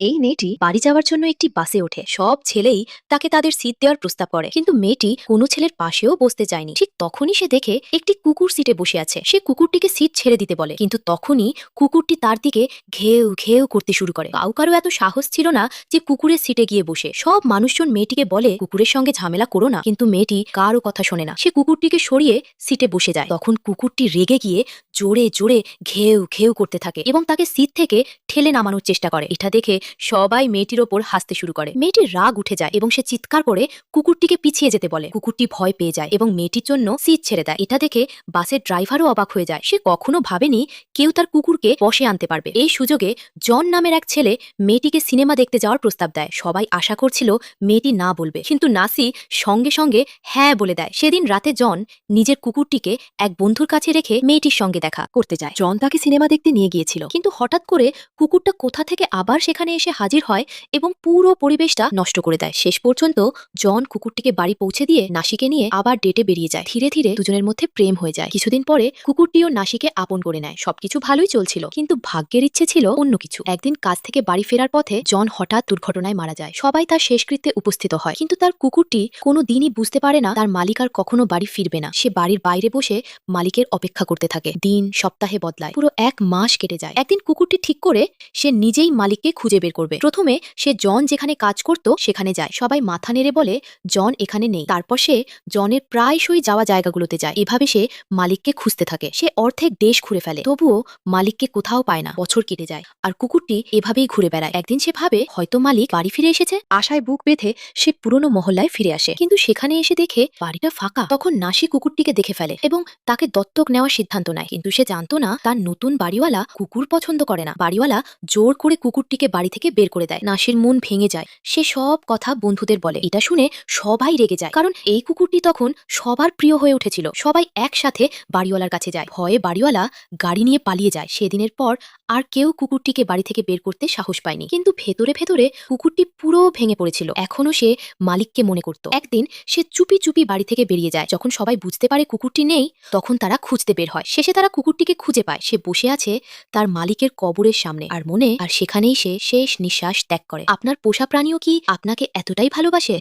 এই মেয়েটি বাড়ি যাওয়ার জন্য একটি বাসে ওঠে। সব ছেলেই তাকে তাদের সিট দেওয়ার প্রস্তাব করে, কিন্তু মেয়েটি কোনো ছেলের পাশেও বসতে চায়নি। ঠিক তখনই সে দেখে একটি কুকুর সিটে বসে আছে। সে কুকুরটিকে সিট ছেড়ে দিতে বলে, কিন্তু তখনই কুকুরটি তার দিকে ঘেউ ঘেউ করতে শুরু করে। কারো এত সাহস ছিল না যে কুকুরের সিটে গিয়ে বসে। সব মানুষজন মেয়েটিকে বলে কুকুরের সঙ্গে ঝামেলা করো না, কিন্তু মেয়েটি কারো কথা শোনে না। সে কুকুরটিকে সরিয়ে সিটে বসে যায়। তখন কুকুরটি রেগে গিয়ে জোরে জোরে ঘেউ ঘেউ করতে থাকে এবং তাকে সিট থেকে ঠেলে নামানোর চেষ্টা করে। এটা দেখে সবাই মেয়েটির ওপর হাসতে শুরু করে। মেয়েটির রাগ উঠে যায় এবং সে চিৎকার করে কুকুরটিকে পিছিয়ে যেতে বলে। কুকুরটি ভয় পেয়ে যায় এবং মেয়েটির জন্য সিট ছেড়ে দেয়। এটা দেখে বাসের ড্রাইভারও অবাক হয়ে যায়। সে কখনো ভাবেনি কেউ তার কুকুরকে বসে আনতে পারবে। এই সুযোগে জন নামের এক ছেলে মেয়েটিকে সিনেমা দেখতে যাওয়ার প্রস্তাব দেয়। সবাই আশা করছিল মেয়েটি না বলবে, কিন্তু নাসি সঙ্গে সঙ্গে হ্যাঁ বলে দেয়। সেদিন রাতে জন নিজের কুকুরটিকে এক বন্ধুর কাছে রেখে মেয়েটির সঙ্গে দেখা করতে যায়। জন তাকে সিনেমা দেখতে নিয়ে গিয়েছিল, কিন্তু হঠাৎ করে কুকুরটা কোথা থেকে আবার সেখানে এসে হাজির হয় এবং পুরো পরিবেশটা নষ্ট করে দেয়। শেষ পর্যন্ত জন কুকুরটিকে বাড়ি পৌঁছে দিয়ে নাসিকে নিয়ে আবার ডেটে বেরিয়ে যায়। ধীরে ধীরে দুজনের মধ্যে প্রেম হয়ে যায়। কিছুদিন পরে কুকুরটিও নাসিকে আপন করে নেয়। সবকিছু ভালোই চলছিল, কিন্তু ভাগ্যের ইচ্ছে ছিল অন্য কিছু। একদিন কাজ থেকে বাড়ি ফেরার পথে জন হঠাৎ দুর্ঘটনায় মারা যায়। সবাই তার শেষকৃত্যে উপস্থিত হয়, কিন্তু তার কুকুরটি কোনো দিনই বুঝতে পারে না তার মালিক আর কখনো বাড়ি ফিরবে না। সে বাড়ির বাইরে বসে মালিকের অপেক্ষা করতে থাকে। দিন সপ্তাহে বদলায়, পুরো 1 মাস কেটে যায়। একদিন কুকুরটি ঠিক করে সে নিজেই মালিককে খুঁজে বের করবে। প্রথমে সে জন যেখানে কাজ করত সেখানে যায়। সবাই মাথা নেড়ে বলে জন এখানে নেই। তারপর সে জনের প্রায়শই যাওয়া জায়গাগুলোতে যায়। এভাবে সে মালিককে খুঁজতে থাকে। সে অর্ধেক দেশ ঘুরে ফেলে, তবুও মালিককে কোথাও পায় না। বছর কেটে যায় আর কুকুরটি এভাবেই ঘুরে বেড়ায়। একদিন সে ভাবে হয়তো মালিক বাড়ি ফিরে এসেছে। আশায় বুক বেঁধে সে পুরনো মহল্লায় ফিরে আসে, কিন্তু সেখানে এসে দেখে বাড়িটা ফাঁকা। তখন নাসি কুকুরটিকে দেখে ফেলে এবং তাকে দত্তক নেওয়ার সিদ্ধান্ত নেয়, কিন্তু সে জানতো না তার নতুন বাড়িওয়ালা কুকুর পছন্দ করে না। বাড়িওয়ালা জোর করে কুকুরটিকে বাড়ি থেকে বের করে দেয়। নাসির মন ভেঙে যায়। সে সব কথা বন্ধুদের বলে। এটা শুনে সবাই রেগে যায়, কারণ এই কুকুরটি তখন সবার প্রিয় হয়ে উঠেছিল। সবাই একসাথে বাড়িওয়ালার কাছে যায়। ভয়ে বাড়িওয়ালা গাড়ি নিয়ে পালিয়ে যায়। সেদিনের পর আর কেউ কুকুরটিকে বাড়ি থেকে বের করতে সাহস পায়নি, কিন্তু ভেতরে ভেতরে কুকুরটি পুরো ভেঙে পড়েছিল। এখনো সে মালিককে মনে করত। একদিন সে চুপি চুপি বাড়ি থেকে বেরিয়ে যায়। যখন সবাই বুঝতে পারে কুকুরটি নেই, তখন তারা খুঁজতে বের হয়। শেষে তারা কুকুরটিকে খুঁজে পায়। সে বসে আছে তার মালিকের কবরের সামনে আর সেখানেই সে শেষ নিঃশ্বাস ত্যাগ করে। আপনার পোষা প্রাণীও কি আপনাকে এতটাই ভালোবাসে?